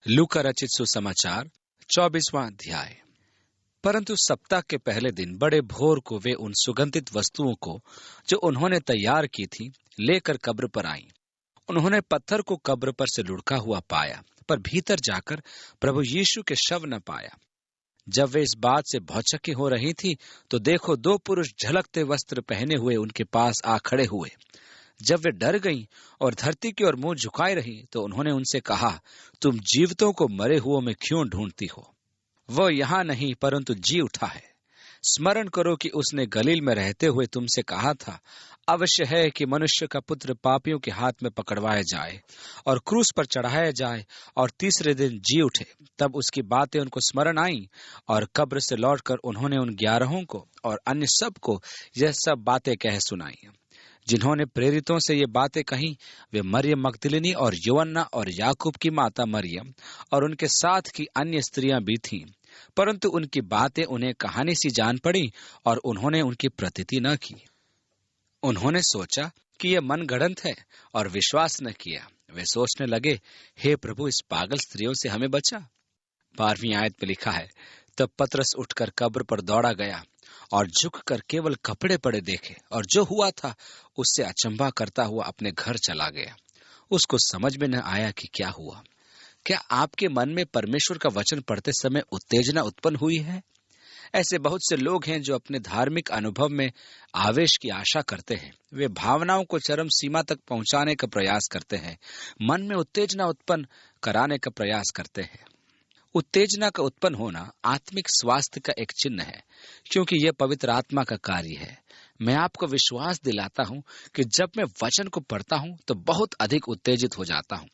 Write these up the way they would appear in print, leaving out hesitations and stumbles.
लूका रचित सुसमाचार 24वां अध्याय। परंतु सप्ताह के पहले दिन बड़े भोर को वे उन सुगंधित वस्तुओं को जो उन्होंने तैयार की थी लेकर कब्र पर आईं। उन्होंने पत्थर को कब्र पर से लुढ़का हुआ पाया, पर भीतर जाकर प्रभु यीशु के शव न पाया। जब वे इस बात से भौचक्की हो रही थी तो देखो, दो पुरुष झलकते वस्त्र पहने हुए उनके पास आ खड़े हुए। जब वे डर गईं और धरती की ओर मुंह झुकाए रही तो उन्होंने उनसे कहा, तुम जीवितों को मरे हुओं में क्यों ढूंढती हो? वह यहाँ नहीं परंतु जी उठा है। स्मरण करो कि उसने गलील में रहते हुए तुमसे कहा था, अवश्य है कि मनुष्य का पुत्र पापियों के हाथ में पकड़वाया जाए और क्रूस पर चढ़ाया जाए और तीसरे दिन जी उठे। तब उसकी बातें उनको स्मरण आईं और कब्र से लौटकर उन्होंने उन 11 को और अन्य सब को यह सब बातें कह सुनाई। जिन्होंने प्रेरितों से ये बातें कहीं वे मरियम मगदलिनी और योअन्ना और याकूब की माता मरियम और उनके साथ की अन्य स्त्रियां भी थीं। परंतु उनकी बातें उन्हें कहानी सी जान पड़ी और उन्होंने उनकी प्रतीति न की। उन्होंने सोचा कि यह मनगढ़ंत है और विश्वास न किया। वे सोचने लगे, हे प्रभु, इस पागल स्त्रियों से हमें बचा। 12वीं आयत में लिखा है, तब पतरस उठकर कब्र पर दौड़ा गया और झुककर केवल कपड़े पड़े देखे और जो हुआ था उससे अचंभा करता हुआ अपने घर चला गया। उसको समझ में न आया कि क्या हुआ। क्या आपके मन में परमेश्वर का वचन पढ़ते समय उत्तेजना उत्पन्न हुई है? ऐसे बहुत से लोग हैं जो अपने धार्मिक अनुभव में आवेश की आशा करते हैं। वे भावनाओं को चरम सीमा तक पहुंचाने का प्रयास करते हैं, मन में उत्तेजना उत्पन्न कराने का प्रयास करते हैं। उत्तेजना का उत्पन्न होना आत्मिक स्वास्थ्य का एक चिन्ह है, क्योंकि यह पवित्र आत्मा का कार्य है। मैं आपको विश्वास दिलाता हूं कि जब मैं वचन को पढ़ता हूं तो बहुत अधिक उत्तेजित हो जाता हूं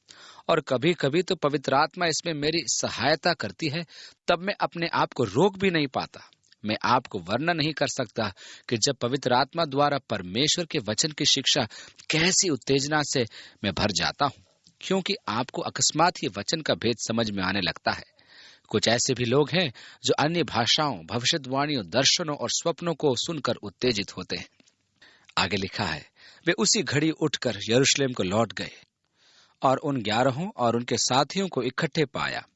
और कभी कभी तो पवित्र आत्मा इसमें मेरी सहायता करती है, तब मैं अपने आप को रोक भी नहीं पाता। मैं आपको वर्णन नहीं कर सकता कि जब पवित्र आत्मा द्वारा परमेश्वर के वचन की शिक्षा कैसी उत्तेजना से मैं भर जाता हूं, क्योंकि आपको अकस्मात ही वचन का भेद समझ में आने लगता है। कुछ ऐसे भी लोग हैं जो अन्य भाषाओं, भविष्यवाणियों, दर्शनों और स्वप्नों को सुनकर उत्तेजित होते हैं। आगे लिखा है, वे उसी घड़ी उठकर यरूशलेम को लौट गए और उन 11 और उनके साथियों को इकट्ठे पाया।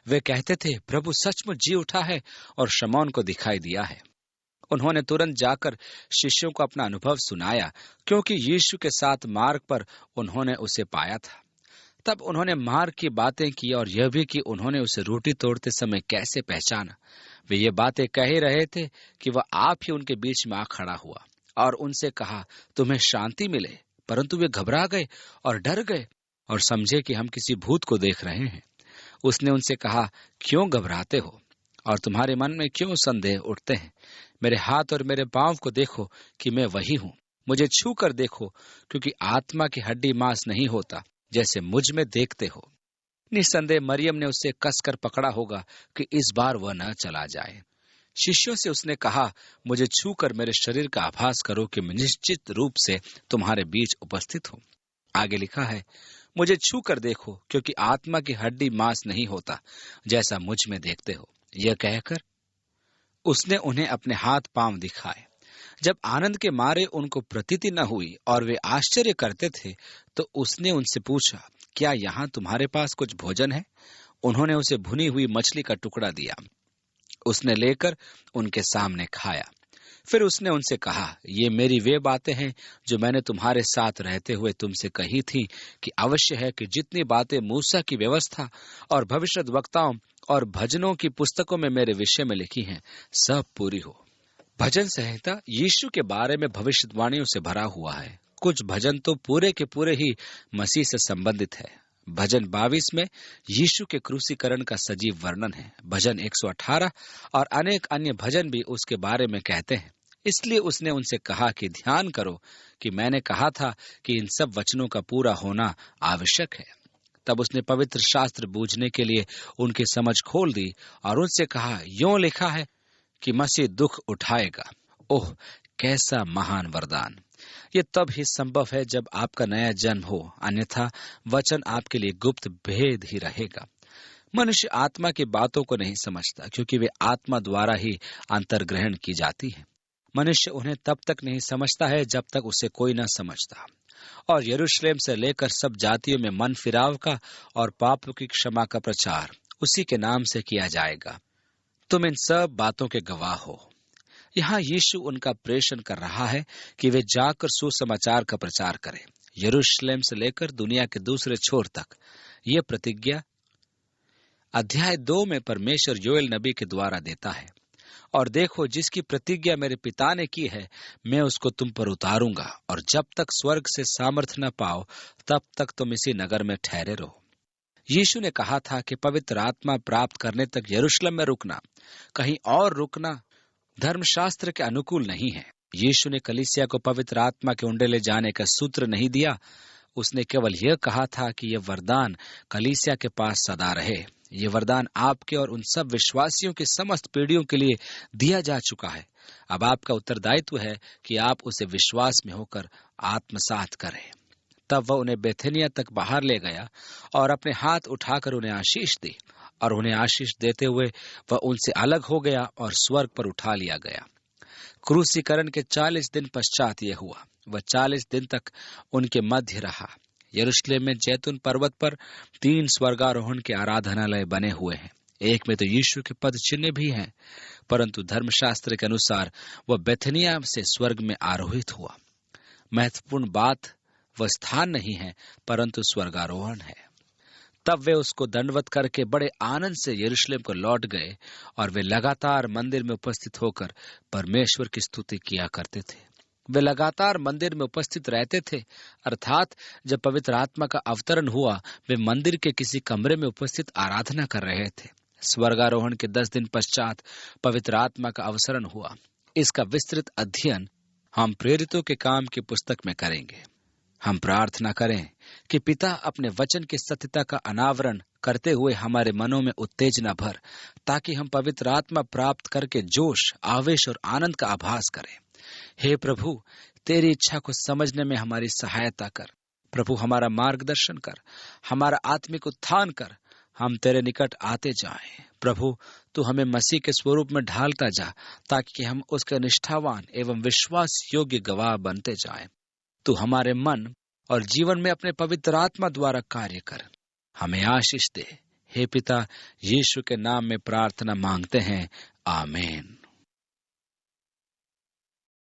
वे कहते थे, प्रभु सचमुच जी उठा है और शमौन को दिखाई दिया है। उन्होंने तुरंत जाकर शिष्यों को अपना अनुभव सुनाया, क्योंकि यीशु के साथ मार्ग पर उन्होंने उसे पाया था। तब उन्होंने मार्ग की बातें की और यह भी कि उन्होंने उसे रोटी तोड़ते समय कैसे पहचाना। वे ये बातें कह ही रहे थे कि वह आप ही उनके बीच में आ खड़ा हुआ और उनसे कहा, तुम्हें शांति मिले। परंतु वे घबरा गए और डर गए और समझे कि हम किसी भूत को देख रहे हैं। उसने उनसे कहा, क्यों घबराते हो और तुम्हारे मन में क्यों संदेह उठते हैं? मेरे हाथ और मेरे पांव को देखो कि मैं वही हूँ। मुझे छू कर देखो, क्योंकि आत्मा की हड्डी मांस नहीं होता जैसे मुझ में देखते हो। निस्संदेह मरियम ने उसे कसकर पकड़ा होगा कि इस बार वह न चला जाए। शिष्यों से उसने कहा, मुझे छूकर मेरे शरीर का आभास करो कि मैं निश्चित रूप से तुम्हारे बीच उपस्थित हूँ। आगे लिखा है, मुझे छू कर देखो, क्योंकि आत्मा की हड्डी मांस नहीं होता जैसा मुझ में देखते हो। यह कहकर उसने उन्हें अपने हाथ पांव दिखाए। जब आनंद के मारे उनको प्रतीति न हुई और वे आश्चर्य करते थे, तो उसने उनसे पूछा, क्या यहाँ तुम्हारे पास कुछ भोजन है? उन्होंने उसे भुनी हुई मछली का टुकड़ा दिया। उसने लेकर उनके सामने खाया। फिर उसने उनसे कहा, ये मेरी वे बातें हैं जो मैंने तुम्हारे साथ रहते हुए तुमसे कही थी कि अवश्य है कि जितनी बातें मूसा की व्यवस्था और भविष्यद्वक्ताओं और भजनों की पुस्तकों में मेरे विषय में लिखी हैं, सब पूरी हो। भजन संहिता यीशु के बारे में भविष्यवाणियों से भरा हुआ है। कुछ भजन तो पूरे के पूरे ही मसीह से संबंधित है। भजन 22 में यीशु के क्रूसीकरण का सजीव वर्णन है। भजन 118 और अनेक अन्य भजन भी उसके बारे में कहते हैं। इसलिए उसने उनसे कहा कि ध्यान करो कि मैंने कहा था कि इन सब वचनों का पूरा होना आवश्यक है। तब उसने पवित्र शास्त्र बूझने के लिए उनकी समझ खोल दी और उनसे कहा, यों लिखा है कि मसीह दुख उठाएगा। ओह, कैसा महान वरदान! ये तब ही संभव है जब आपका नया जन्म हो, अन्यथा वचन आपके लिए गुप्त भेद ही रहेगा। मनुष्य आत्मा की बातों को नहीं समझता, क्योंकि वे आत्मा द्वारा ही अंतर्ग्रहण की जाती है। मनुष्य उन्हें तब तक नहीं समझता है जब तक उसे कोई न समझता, और यरूशलेम से लेकर सब जातियों में मन फिराव का और पापों की क्षमा का प्रचार उसी के नाम से किया जाएगा। तुम इन सब बातों के गवाह हो। यहाँ यीशु उनका प्रेषण कर रहा है कि वे जाकर सुसमाचार का प्रचार करें, यरूशलेम से लेकर दुनिया के दूसरे छोर तक। ये प्रतिज्ञा अध्याय 2 में परमेश्वर योएल नबी के द्वारा देता है। और देखो, जिसकी प्रतिज्ञा मेरे पिता ने की है, मैं उसको तुम पर उतारूंगा, और जब तक स्वर्ग से सामर्थ न पाओ तब तक तुम इसी नगर में ठहरे रहो। यीशु ने कहा था कि पवित्र आत्मा प्राप्त करने तक यरूशलेम में रुकना, कहीं और रुकना धर्मशास्त्र के अनुकूल नहीं है। यीशु ने कलीसिया को पवित्र आत्मा के उंडे ले जाने का सूत्र नहीं दिया। उसने केवल यह कहा था कि यह वरदान कलीसिया के पास सदा रहे। ये वरदान आपके और उन सब विश्वासियों की समस्त पीढ़ियों के लिए दिया जा चुका है। अब आपका उत्तरदायित्व है कि आप उसे विश्वास में होकर आत्मसात करें। तब वह उन्हें बेथनिया तक बाहर ले गया और अपने हाथ उठाकर उन्हें आशीष दी, और उन्हें आशीष देते हुए वह उनसे अलग हो गया और स्वर्ग पर उठा लिया गया। क्रूसीकरण के 40 दिन पश्चात यह हुआ। वह 40 दिन तक उनके मध्य रहा। यरूशलेम में जैतून पर्वत पर 3 स्वर्गारोहण के आराधनालय बने हुए हैं। एक में तो यीशु के पद चिन्ह भी हैं, परंतु धर्मशास्त्र के अनुसार वह बेथनिया से स्वर्ग में आरोहित हुआ। महत्वपूर्ण बात वह स्थान नहीं है, परंतु स्वर्गारोहण है। तब वे उसको दंडवत करके बड़े आनंद से यरूशलेम को लौट गए, और वे लगातार मंदिर में उपस्थित होकर परमेश्वर की स्तुति किया करते थे। वे लगातार मंदिर में उपस्थित रहते थे, अर्थात जब पवित्र आत्मा का अवतरण हुआ, वे मंदिर के किसी कमरे में उपस्थित आराधना कर रहे थे। स्वर्गारोहण के 10 दिन पश्चात पवित्र आत्मा का अवतरण हुआ। इसका विस्तृत अध्ययन हम प्रेरितों के काम की पुस्तक में करेंगे। हम प्रार्थना करें कि पिता अपने वचन की सत्यता का अनावरण करते हुए हमारे मनों में उत्तेजना भर, ताकि हम पवित्र आत्मा प्राप्त करके जोश, आवेश और आनंद का आभास करें। हे प्रभु, तेरी इच्छा को समझने में हमारी सहायता कर। प्रभु, हमारा मार्गदर्शन कर, हमारा आत्मिक उत्थान कर। हम तेरे निकट आते जाएं। प्रभु, तू हमें मसीह के स्वरूप में ढालता जा, ताकि हम उसके निष्ठावान एवं विश्वास योग्य गवाह बनते जाएं। तू हमारे मन और जीवन में अपने पवित्र आत्मा द्वारा कार्य कर, हमें आशीष दे। हे पिता, यीशु के नाम में प्रार्थना मांगते हैं, आमीन।